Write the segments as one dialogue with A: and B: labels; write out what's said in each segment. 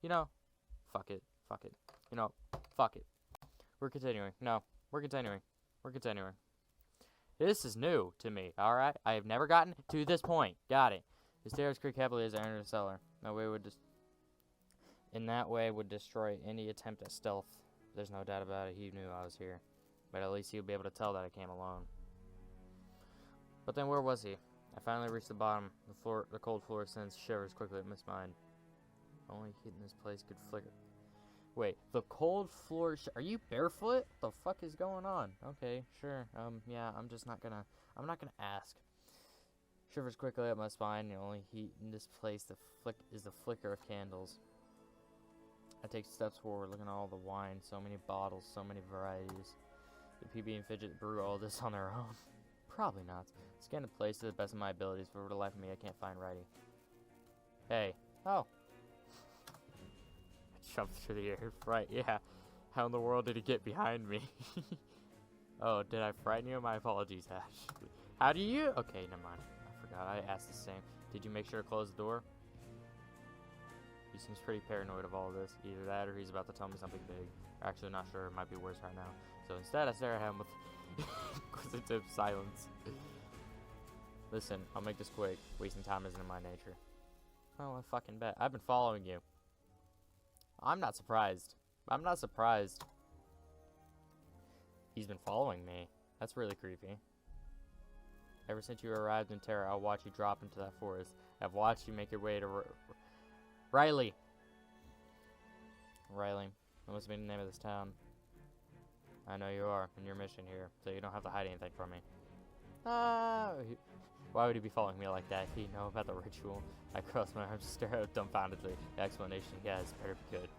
A: You know, fuck it. Fuck it. You know, fuck it. We're continuing. No, we're continuing. We're continuing. This is new to me, alright? I have never gotten to this point. Got it. The stairs creak heavily as I enter the cellar. In that way would destroy any attempt at stealth. There's no doubt about it. He knew I was here. But at least he would be able to tell that I came alone. But then where was he? I finally reached the bottom. The cold floor sends shivers quickly up my spine. Only heat in this place could flicker. Wait, the cold floor. Are you barefoot? What the fuck is going on? Okay, sure. Yeah, I'm not gonna ask. Shivers quickly up my spine. The only heat in this place is the flicker of candles. I take steps forward, looking at all the wine, so many bottles, so many varieties. Did PB and Fidget brew all this on their own? Probably not. Scan the place to the best of my abilities, but for the life of me, I can't find Righty. Hey. Oh. I jumped through the air. Right, yeah. How in the world did he get behind me? Oh, did I frighten you? My apologies, Ash. How do you? Okay, never mind. I forgot. I asked the same. Did you make sure to close the door? He seems pretty paranoid of all of this. Either that or he's about to tell me something big. Actually, not sure. It might be worse right now. So instead, I stare at him with inquisitive silence. Listen, I'll make this quick. Wasting time isn't in my nature. Oh, I fucking bet. I've been following you. I'm not surprised. I'm not surprised. He's been following me. That's really creepy. Ever since you arrived in Terra, I'll watch you drop into that forest. I've watched you make your way to Riley. Riley. That must be the name of this town. I know you are, in your mission here, so you don't have to hide anything from me. Why would he be following me like that if he know about the ritual? I cross my arms, stare at him dumbfoundedly. The explanation he has better be good.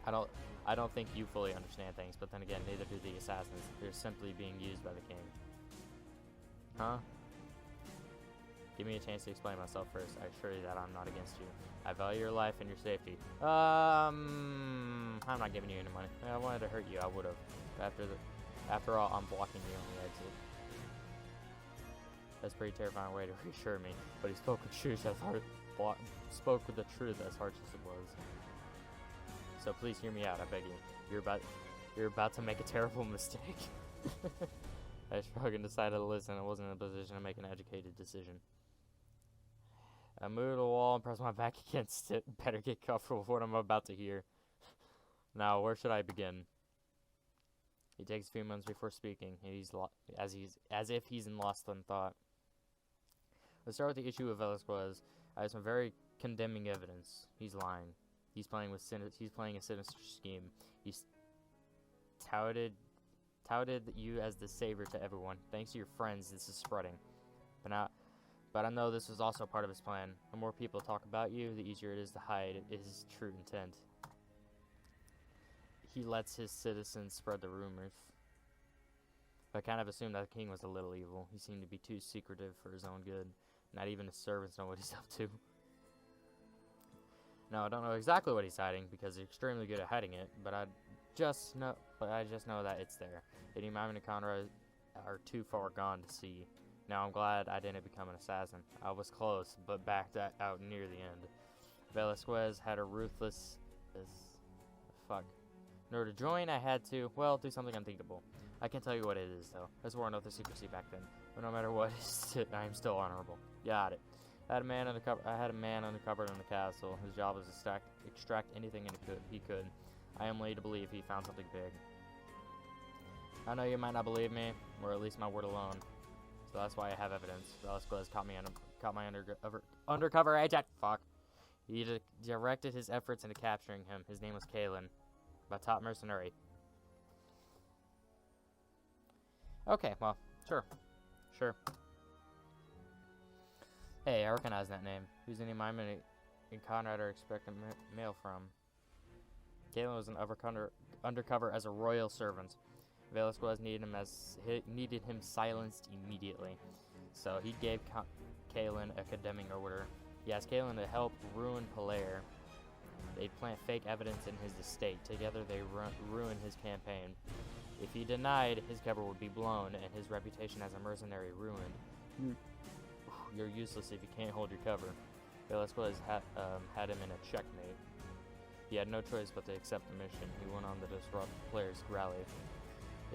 A: I don't think you fully understand things, but then again, neither do the assassins. They're simply being used by the king. Huh? Give me a chance to explain myself first. I assure you that I'm not against you. I value your life and your safety. I'm not giving you any money. If I wanted to hurt you, I would have. After all, I'm blocking you on the exit. That's a pretty terrifying way to reassure me. But he spoke with truth as hard. Spoke with the truth as harsh as it was. So please hear me out. I beg you. You're about to make a terrible mistake. I shrugged and decided to listen. I wasn't in a position to make an educated decision. I moved to the wall and pressed my back against it. Better get comfortable with what I'm about to hear. Now, where should I begin? He takes a few moments before speaking. As if he's lost in thought. Let's start with the issue of Velasquez. I have some very condemning evidence. He's lying. He's playing a sinister scheme. He's touted you as the savior to everyone. Thanks to your friends, this is spreading. But I know this was also part of his plan. The more people talk about you, the easier it is to hide his true intent. He lets his citizens spread the rumors. I kind of assumed that the king was a little evil. He seemed to be too secretive for his own good. Not even his servants know what he's up to. Now, I don't know exactly what he's hiding, because he's extremely good at hiding it, but I just know that it's there. Any Maimon and Conrad are too far gone to see. Now, I'm glad I didn't become an assassin. I was close, but backed out near the end. Velasquez had a ruthless fuck. In order to join, I had to, well, do something unthinkable. I can't tell you what it is, though. I swore an oath of secrecy back then. But no matter what, I am still honorable. Got it. I had a man undercover in the castle. His job was to extract anything he could. I am led to believe he found something big. I know you might not believe me, or at least my word alone. So that's why I have evidence. Velasquez caught my undercover agent. Fuck. He directed his efforts into capturing him. His name was Kalen, my top mercenary. Okay, well, sure. Hey, I recognize that name. Who's any Maimon and Conrad are expecting mail from? Kalen was an undercover as a royal servant. Velasquez needed him silenced immediately. So he gave Kalen a condemning order. He asked Kalen to help ruin Polaire. They plant fake evidence in his estate. Together they ruin his campaign. If he denied, his cover would be blown and his reputation as a mercenary ruined. You're useless if you can't hold your cover. Velasquez had him in a checkmate. He had no choice but to accept the mission. He went on to disrupt the players' rally.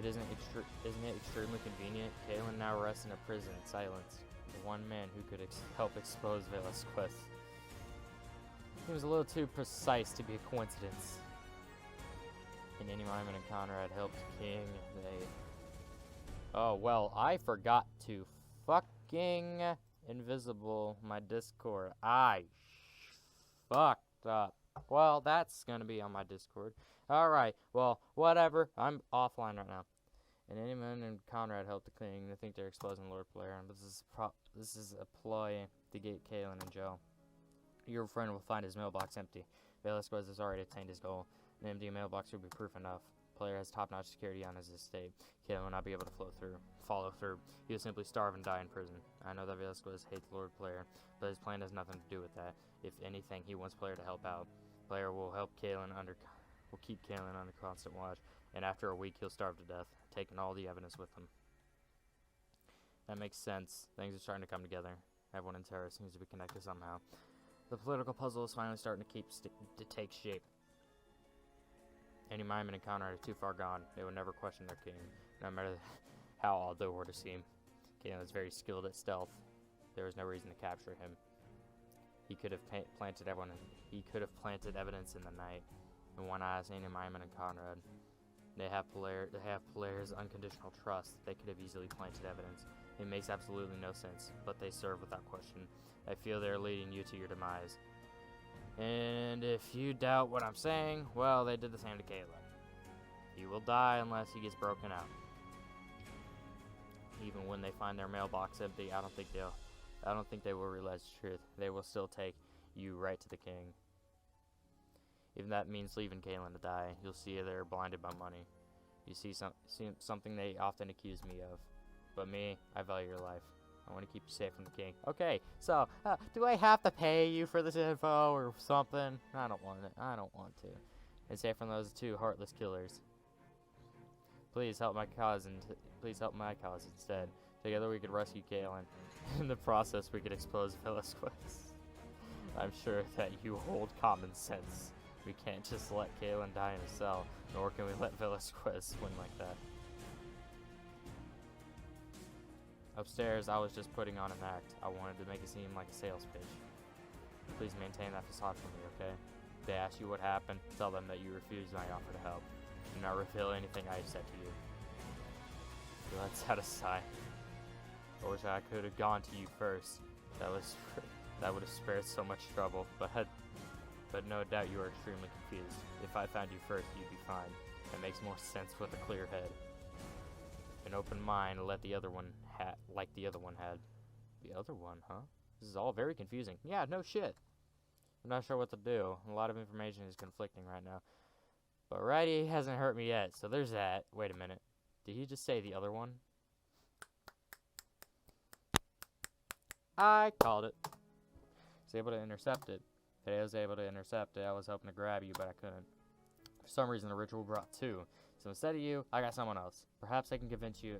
A: Isn't it extremely convenient? Kalen now rests in a prison in silence. The one man who could help expose Velasquez. He was a little too precise to be a coincidence. And Andy Myman and Conrad helped King. Oh, well, I forgot to fucking invisible my Discord. I fucked up. Well, that's gonna be on my Discord. Alright, well, whatever. I'm offline right now. And Anyman and Conrad helped the King. They think they're exposing Lord Player. But this is a ploy to get Kalen in jail. Your friend will find his mailbox empty. Velasquez has already attained his goal. An empty mailbox would be proof enough. Player has top-notch security on his estate. Kalen will not be able to follow through. He will simply starve and die in prison. I know that Velasquez hates Lord Player, but his plan has nothing to do with that. If anything, he wants Player to help out. Player will keep Kalen under constant watch, and after a week he'll starve to death, taking all the evidence with him. That makes sense. Things are starting to come together. Everyone in terror seems to be connected somehow. The political puzzle is finally starting to take shape. Any Myman and Conrad are too far gone. They would never question their king, no matter how odd they were to seem. Kalen is very skilled at stealth. There was no reason to capture him. He could have planted evidence in the night. And one eye is Any Myman and Conrad. They have players' unconditional trust. They could have easily planted evidence. It makes absolutely no sense, but they serve without question. I feel they're leading you to your demise. And if you doubt what I'm saying, well, they did the same to Caleb. He will die unless he gets broken out. Even when they find their mailbox empty, I don't think they will realize the truth. They will still take you right to the king. Even that means leaving Kalen to die. You'll see they're blinded by money. You see something they often accuse me of. But me, I value your life. I want to keep you safe from the king. Okay, so, do I have to pay you for this info or something? I don't want it. I don't want to. And safe from those two heartless killers. Please help my cause instead. Together we could rescue Kalen. In the process, we could expose Velasquez. I'm sure that you hold common sense. We can't just let Kalen die in a cell, nor can we let Velasquez win like that. Upstairs, I was just putting on an act. I wanted to make it seem like a sales pitch. Please maintain that facade for me, okay? If they ask you what happened, tell them that you refused my offer to help. Do not reveal anything I have said to you. He lets out a sigh. I wish I could have gone to you first. That would have spared so much trouble, but no doubt you are extremely confused. If I found you first, you'd be fine. It makes more sense with a clear head. An open mind, like the other one had. The other one, huh? This is all very confusing. Yeah, no shit. I'm not sure what to do. A lot of information is conflicting right now. But Righty hasn't hurt me yet, so there's that. Wait a minute. Did he just say the other one? I called it. Was able to intercept it. Today I was able to intercept it. I was hoping to grab you, but I couldn't. For some reason, the ritual brought two. So instead of you, I got someone else. Perhaps I can convince you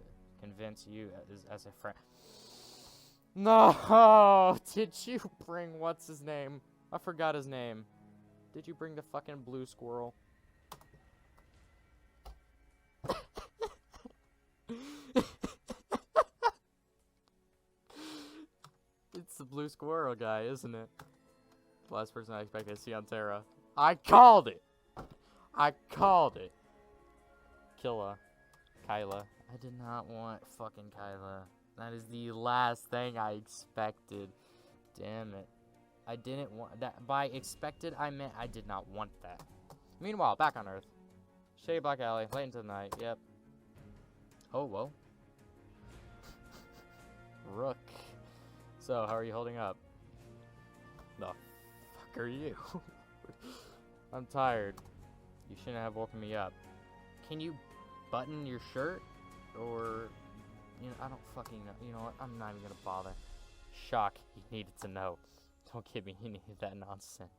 A: as a friend. No! Did you bring what's his name? I forgot his name. Did you bring the fucking blue squirrel? It's the blue squirrel guy, isn't it? The last person I expected to see on Terra. I called it! I called it! Kyla. I did not want fucking Kyla. That is the last thing I expected. Damn it. I didn't want that. By expected, I meant I did not want that. Meanwhile, back on Earth. Shady Black Alley, late into the night, yep. Oh, whoa. Rook. So, how are you holding up? The fuck are you? I'm tired. You shouldn't have woken me up. Can you button your shirt? Or, you know, I don't fucking know. You know what? I'm not even gonna bother. Shock. You needed to know. Don't kid me. You needed that nonsense.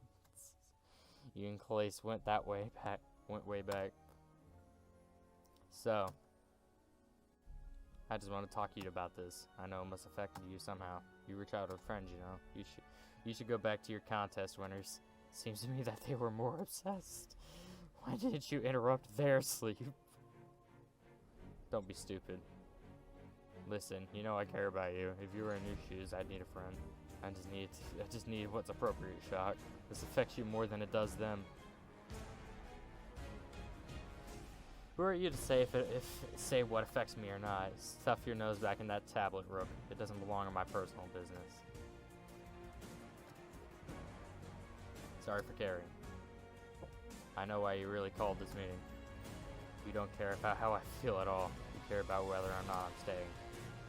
A: You and Calais went way back. So, I just want to talk to you about this. I know it must have affected you somehow. You were childhood friends, you know. You should go back to your contest winners. Seems to me that they were more obsessed. Why didn't you interrupt their sleep? Don't be stupid. Listen, you know I care about you. If you were in your shoes, I'd need a friend. I just need what's appropriate, Shock. This affects you more than it does them. Who are you to say what affects me or not? Stuff your nose back in that tablet, Rook. It doesn't belong in my personal business. Sorry for caring. I know why you really called this meeting. You don't care about how I feel at all. You care about whether or not I'm staying.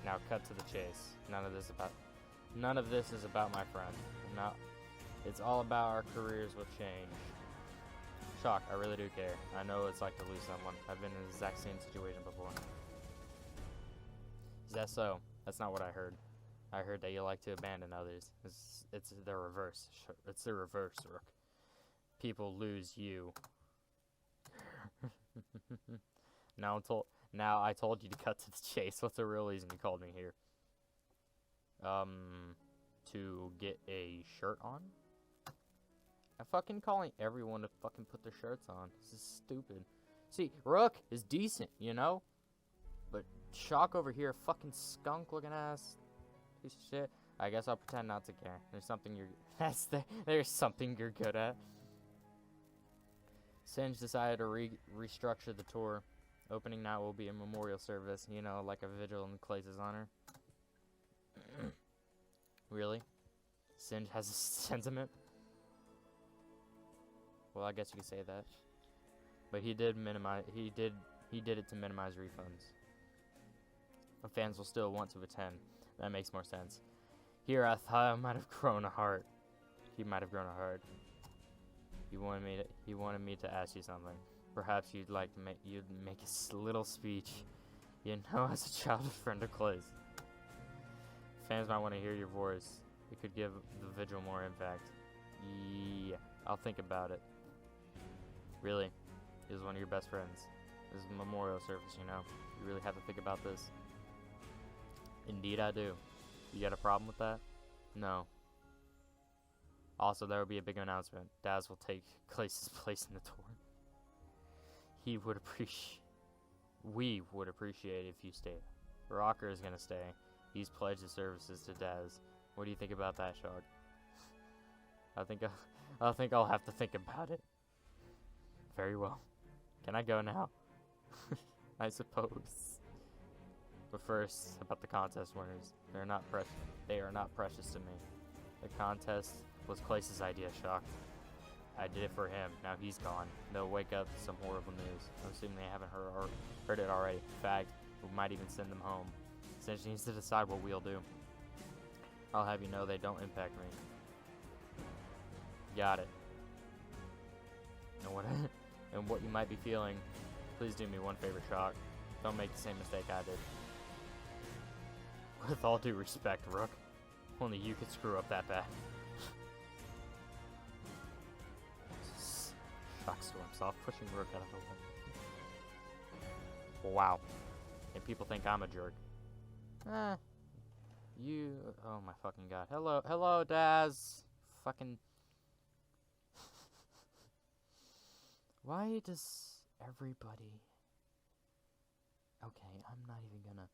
A: Now cut to the chase. None of this is about my friend. No, it's all about our careers will change. Shock, I really do care. I know what it's like to lose someone. I've been in the exact same situation before. Is that so? That's not what I heard. I heard that you like to abandon others. It's the reverse. It's the reverse, Rook. People lose you. Now I told you to cut to the chase. What's the real reason you called me here? To get a shirt on? I'm fucking calling everyone to fucking put their shirts on. This is stupid. See, Rook is decent, you know? But Shock over here, fucking skunk looking ass piece of shit. I guess I'll pretend not to care. There's something there's something you're good at. Singe decided to restructure the tour. Opening night will be a memorial service, you know, like a vigil in Clay's honor. Really? Singe has a sentiment? Well, I guess you could say that. But he did it to minimize refunds. The fans will still want to attend. That makes more sense. Here, I thought I might have grown a heart. He might have grown a heart. He wanted me to ask you something. Perhaps you'd like to make a little speech. You know, as a childhood friend of Clay's. Fans might want to hear your voice. It could give the vigil more impact. Yeah, I'll think about it. Really? He was one of your best friends. This is a memorial service, you know. You really have to think about this. Indeed I do. You got a problem with that? No. Also, there will be a big announcement. Daz will take Clay's place in the tour. We would appreciate if you stayed. Rocker is gonna stay. He's pledged his services to Daz. What do you think about that, Shog? I think I'll have to think about it. Very well. Can I go now? I suppose. But first, about the contest winners. They are not precious to me. The contest was Clay's idea, Shock. I did it for him. Now he's gone. They'll wake up to some horrible news. I'm assuming they haven't heard it already. In fact, we might even send them home. Since needs to decide what we'll do. I'll have you know they don't impact me. Got it. And what you might be feeling, please do me one favor, Shock. Don't make the same mistake I did. With all due respect, Rook, only you could screw up that bad. Shock storms off, pushing Rook out of the way. Wow. And people think I'm a jerk. Oh my fucking god. Hello, Daz. Fucking. Why does everybody... Okay, I'm not even gonna...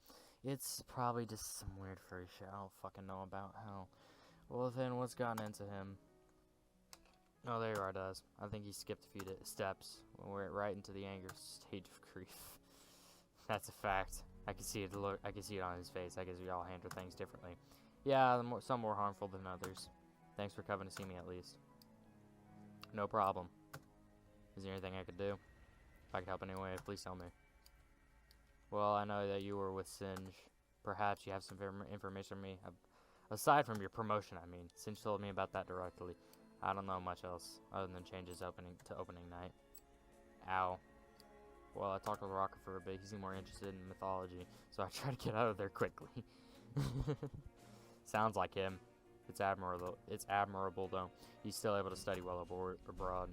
A: It's probably just some weird furry shit I don't fucking know about how... Well then, what's gotten into him? Oh, there you are, Daz. I think he skipped a few steps. We're right into the anger stage of grief. That's a fact. I can see it on his face. I guess we all handle things differently. Yeah, some more harmful than others. Thanks for coming to see me at least. No problem. Is there anything I could do? If I could help in any way, please tell me. Well, I know that you were with Singe. Perhaps you have some information on me. Aside from your promotion, I mean. Singe told me about that directly. I don't know much else, other than changes opening night. Ow. Well, I talked with Rocker for a bit. He seemed more interested in mythology, so I tried to get out of there quickly. Sounds like him. It's admirable, though. He's still able to study well abroad.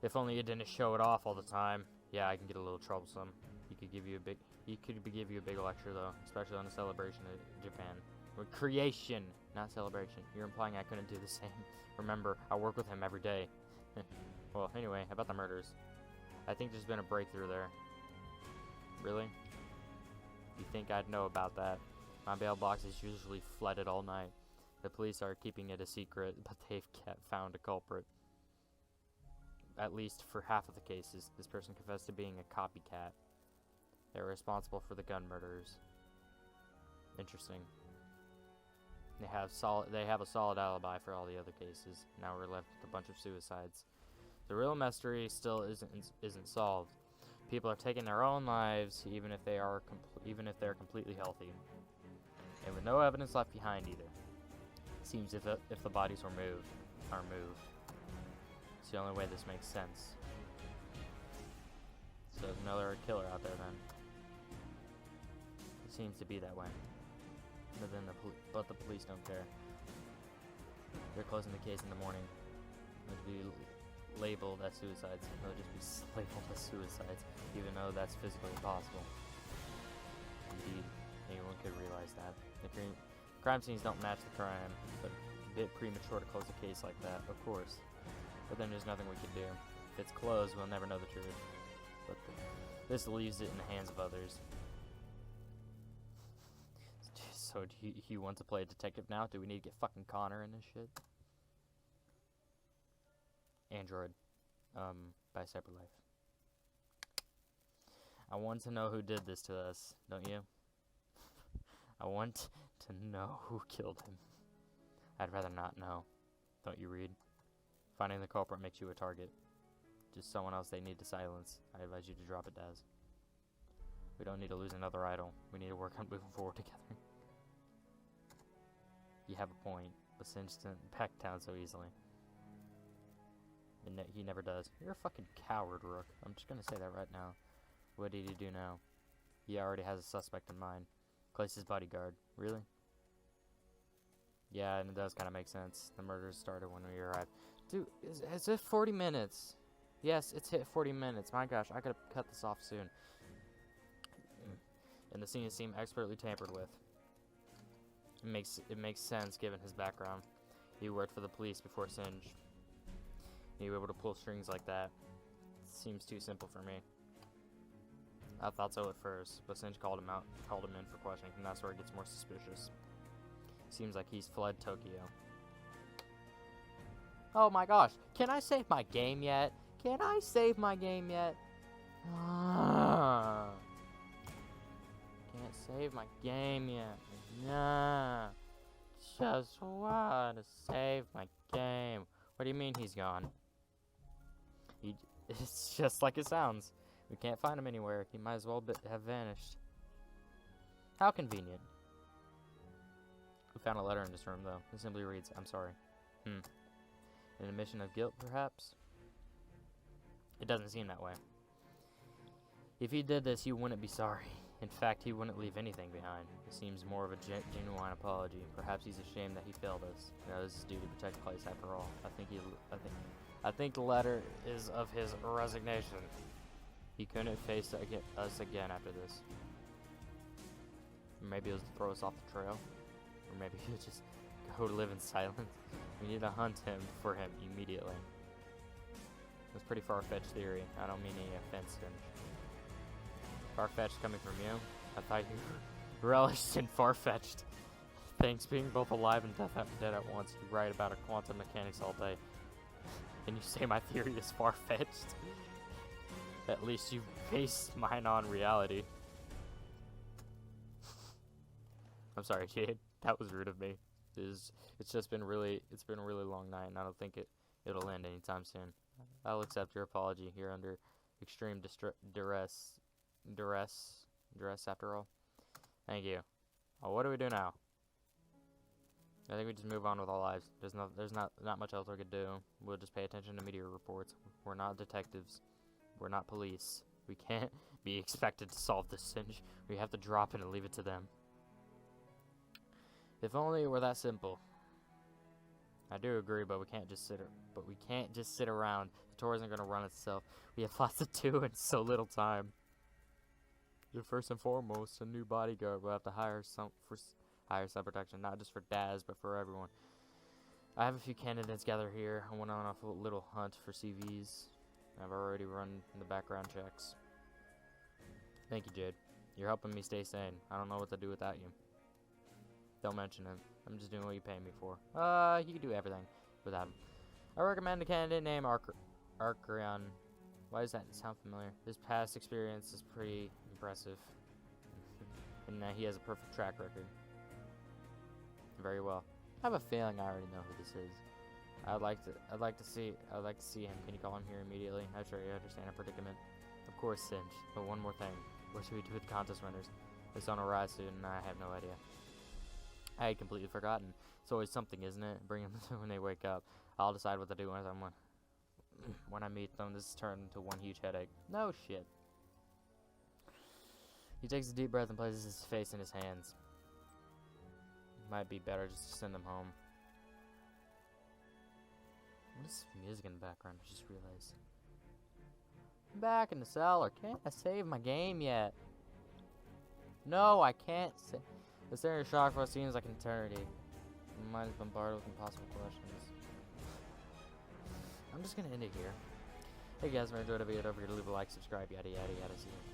A: If only he didn't show it off all the time. Yeah, I can get a little troublesome. He could give you a big lecture, though, especially on the celebration of Japan. With creation. not celebration. You're implying I couldn't do the same. Remember, I work with him every day. Well, anyway, about the murders. I think there's been a breakthrough there. Really? You think I'd know about that? My bail box is usually flooded all night. The police are keeping it a secret, but they've found a culprit. At least for half of the cases, this person confessed to being a copycat. They're responsible for the gun murders. Interesting. They have a solid alibi for all the other cases. Now we're left with a bunch of suicides. The real mystery still isn't solved. People are taking their own lives, even if they're completely healthy, and with no evidence left behind either. It seems if the bodies are moved. It's the only way this makes sense. So there's another killer out there then. It seems to be that way. But the police don't care. They're closing the case in the morning. It'll be labeled as suicides. They'll just be labeled as suicides, even though that's physically impossible. Indeed, anyone could realize that. The crime scenes don't match the crime, but a bit premature to close a case like that, of course. But then there's nothing we can do. If it's closed, we'll never know the truth. But this leaves it in the hands of others. So do you want to play a detective now? Do we need to get fucking Connor in this shit? Android. By Separate Life. I want to know who did this to us, don't you? I want to know who killed him. I'd rather not know. Don't you read? Finding the culprit makes you a target. Just someone else they need to silence. I advise you to drop it, Daz. We don't need to lose another idol. We need to work on moving forward together. You have a point, but Singe didn't back down so easily. And he never does. You're a fucking coward, Rook. I'm just gonna say that right now. What did he do now? He already has a suspect in mind. Clay's bodyguard. Really? Yeah, and it does kind of make sense. The murders started when we arrived. Dude, is it 40 minutes? Yes, it's hit 40 minutes. My gosh, I gotta cut this off soon. And the scene seemed expertly tampered with. It makes sense given his background. He worked for the police before Singe. He was able to pull strings like that. Seems too simple for me. I thought so at first, but Singe called him in for questioning, and that's where it gets more suspicious. Seems like he's fled Tokyo. Oh my gosh, can I save my game yet? Can I save my game yet? Can't save my game yet. Nah. Just want to save my game. What do you mean he's gone? It's just like it sounds. We can't find him anywhere. He might as well have vanished. How convenient. We found a letter in this room, though. It simply reads, I'm sorry. An admission of guilt, perhaps? It doesn't seem that way. If he did this, he wouldn't be sorry. In fact, he wouldn't leave anything behind. It seems more of a genuine apology. Perhaps he's ashamed that he failed us. It was his duty to protect Place after all. I think the letter is of his resignation. He couldn't face us again after this. Maybe it was to throw us off the trail. Or maybe he'll just go to live in silence. We need to hunt him for him immediately. That's a pretty far-fetched theory. I don't mean any offense to him. Far-fetched coming from you? I thought you relished in far-fetched. Things being both alive and dead at once. You write about quantum mechanics all day. And you say my theory is far-fetched? At least you based mine on reality. I'm sorry, Jade. That was rude of me. It's been a really long night, and I don't think it'll end anytime soon. I'll accept your apology. You're under extreme duress after all. Thank you. What do we do now? I think we just move on with our lives. There's not much else we could do. We'll just pay attention to media reports. We're not detectives. We're not police. We can't be expected to solve this Singe. We have to drop it and leave it to them. If only it were that simple. I do agree, but we can't just sit around. The tour isn't gonna run itself. We have lots to do and so little time. First and foremost, a new bodyguard. We'll have to hire higher cell protection, not just for Daz, but for everyone. I have a few candidates gathered here. I went on a little hunt for CVs. I've already run the background checks. Thank you, Jade. You're helping me stay sane. I don't know what to do without you. Don't mention it. I'm just doing what you pay me for. You can do everything without him. I recommend a candidate named Arcreon. Why does that sound familiar? His past experience is pretty impressive. And he has a perfect track record. Very well. I have a feeling I already know who this is. I'd like to see him. Can you call him here immediately? I'm sure you understand our predicament. Of course, Singe. But one more thing. What should we do with the contest winners? It's on a rise soon, and I have no idea. I had completely forgotten. It's always something, isn't it? Bring them when they wake up. I'll decide what to do with them when I meet them. This has turned into one huge headache. No shit. He takes a deep breath and places his face in his hands. Might be better just to send them home. What is music in the background? I just realized. I'm back in the cellar. Can't I save my game yet? No, I can't save. The staring of shock for what seems like an eternity. My mind is bombarded with impossible questions. I'm just gonna end it here. Hey guys, if you enjoyed the video, don't forget to leave a like, subscribe, yada yada yada. See you.